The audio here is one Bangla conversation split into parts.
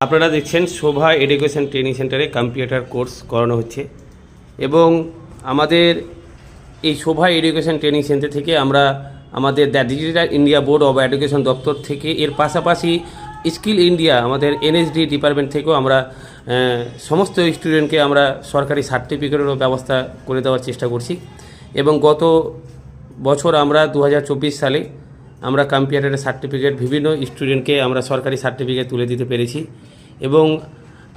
আপনারা দেখছেন শোভা এডুকেশন ট্রেনিং সেন্টারে কম্পিউটার কোর্স করানো হচ্ছে এবং আমাদের এই শোভা এডুকেশন ট্রেনিং সেন্টার থেকে আমরা আমাদের the digital India board of education দপ্তর থেকে এর পাশাপাশি স্কিল ইন্ডিয়া আমাদের এনএসডি ডিপার্টমেন্ট থেকেও আমরা সমস্ত স্টুডেন্টকে আমরা সরকারি সার্টিফিকেটেরও ব্যবস্থা করে দেওয়ার চেষ্টা করছি এবং গত বছর আমরা 2024 সালে আমরা কম্পিউটারের সার্টিফিকেট বিভিন্ন স্টুডেন্টকে আমরা সরকারি সার্টিফিকেট তুলে দিতে পেরেছি এবং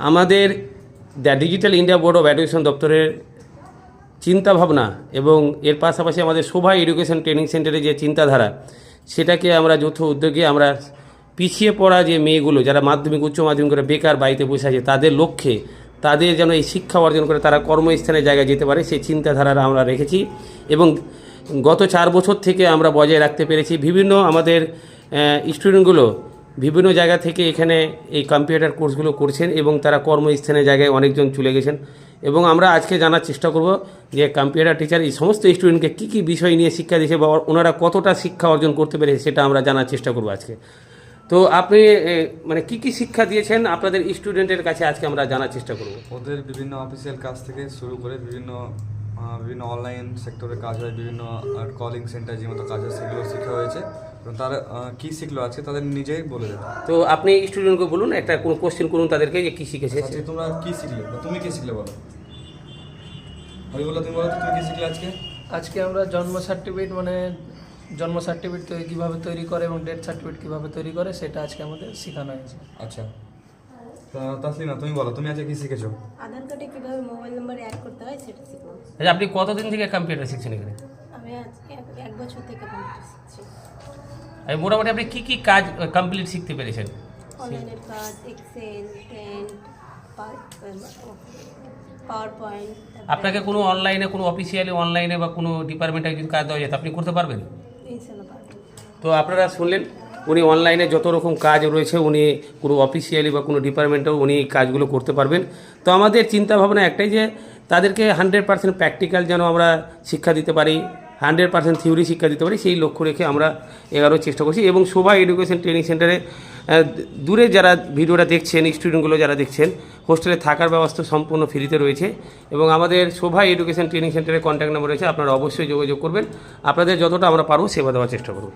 আমাদের the digital India board of education দপ্তরের চিন্তাভাবনা এবং এর পাশাপাশি আমাদের শোভা এডুকেশন ট্রেনিং সেন্টারে যে চিন্তাধারা সেটাকে আমরা যৌথ উদ্যোগে আমরা পিছিয়ে পড়া যে মেয়েগুলো যারা মাধ্যমিক উচ্চ মাধ্যমিক করে বেকার বাড়িতে বসে আছে তাদের লক্ষ্যে তাদের যেন এই শিক্ষা অর্জন করে তারা কর্মস্থানের জায়গায় যেতে পারে সেই চিন্তাধারা আমরা রেখেছি এবং গত 4 বছর থেকে আমরা বজায় রাখতে পেরেছি। বিভিন্ন আমাদের স্টুডেন্টগুলো বিভিন্ন জায়গা থেকে এখানে এই কম্পিউটার কোর্সগুলো করছেন এবং তারা কর্মস্থানের জায়গায় অনেকজন চলে গেছেন এবং আমরা আজকে জানার চেষ্টা করব যে কম্পিউটার টিচার এই সমস্ত স্টুডেন্টকে কী কী বিষয় নিয়ে শিক্ষা দিয়েছে বা ওনারা কতটা শিক্ষা অর্জন করতে পেরেছে সেটা আমরা জানার চেষ্টা করব আজকে। তো আপনি মানে কী কী শিক্ষা দিয়েছেন আপনাদের স্টুডেন্টের কাছে আজকে আমরা জানার চেষ্টা করব। ওদের বিভিন্ন অফিসিয়াল কাজ থেকে শুরু করে বিভিন্ন অনলাইন সেক্টরে কাজ হয়, বিভিন্ন কলিং সেন্টার যে মতো কাজ হয় সেগুলো শেখা হয়েছে এবং তারা কী শিখলো আজকে তাদের নিজেই বলে দেবে। তো আপনি স্টুডেন্টকে বলুন একটা কোনো কোশ্চেন করুন তাদেরকে যে কী শিখেছে। আজকে তোমরা কী শিখলে বা তুমি কী শিখলে বলো। আমি বলো তুমি বলো তুমি কী শিখলে আজকে। আজকে আমরা জন্ম সার্টিফিকেট কীভাবে তৈরি করে এবং ডেথ সার্টিফিকেট কীভাবে তৈরি করে সেটা আজকে আমাদের শেখানো হয়েছে। আচ্ছা তাসলিমা তুমি বলো তুমি আজকে কী শিখেছো। আধার কার্ডে কিভাবে মোবাইল নাম্বার অ্যাড করতে হয় সেটা শিখলাম। আচ্ছা আপনি কতদিন থেকে কম্পিউটার শিখছেন এখানে? আমি আজকে 1 বছর থেকে কম্পিউটার শিখছি। মোটামুটি আপনি কী কী কাজ কমপ্লিট শিখতে পেরেছেন? অনলাইনের কাজ, এক্সেল, টেন্ট, পাওয়ার পয়েন্ট। আপনাকে কোনো অনলাইনে কোনো অফিসিয়ালি অনলাইনে বা কোনো ডিপার্টমেন্টে যদি কাজ দেওয়া যায় আপনি করতে পারবেন? ইনশাআল্লাহ পারবো। তো আপনারা শুনলেন উনি অনলাইনে যত রকম কাজ রয়েছে উনি কোনো অফিসিয়ালি বা কোনো ডিপার্টমেন্টেও উনি কাজগুলো করতে পারবেন। তো আমাদের চিন্তাভাবনা একটাই যে তাদেরকে 100% প্র্যাকটিক্যাল যেন আমরা শিক্ষা দিতে পারি, 100% থিওরি শিক্ষা দিতে পারি সেই লক্ষ্য রেখে আমরা এগারোর চেষ্টা করছি এবং শোভা এডুকেশন ট্রেনিং সেন্টারে দূরে যারা ভিডিওটা দেখছেন স্টুডেন্টগুলো যারা দেখছেন হোস্টেলে থাকার ব্যবস্থা সম্পূর্ণ ফ্রিতে রয়েছে এবং আমাদের শোভা এডুকেশন ট্রেনিং সেন্টারের কন্ট্যাক্ট নাম্বার রয়েছে, আপনারা অবশ্যই যোগাযোগ করবেন, আপনাদের যতটা আমরা পারবো সেবা দেওয়ার চেষ্টা করব।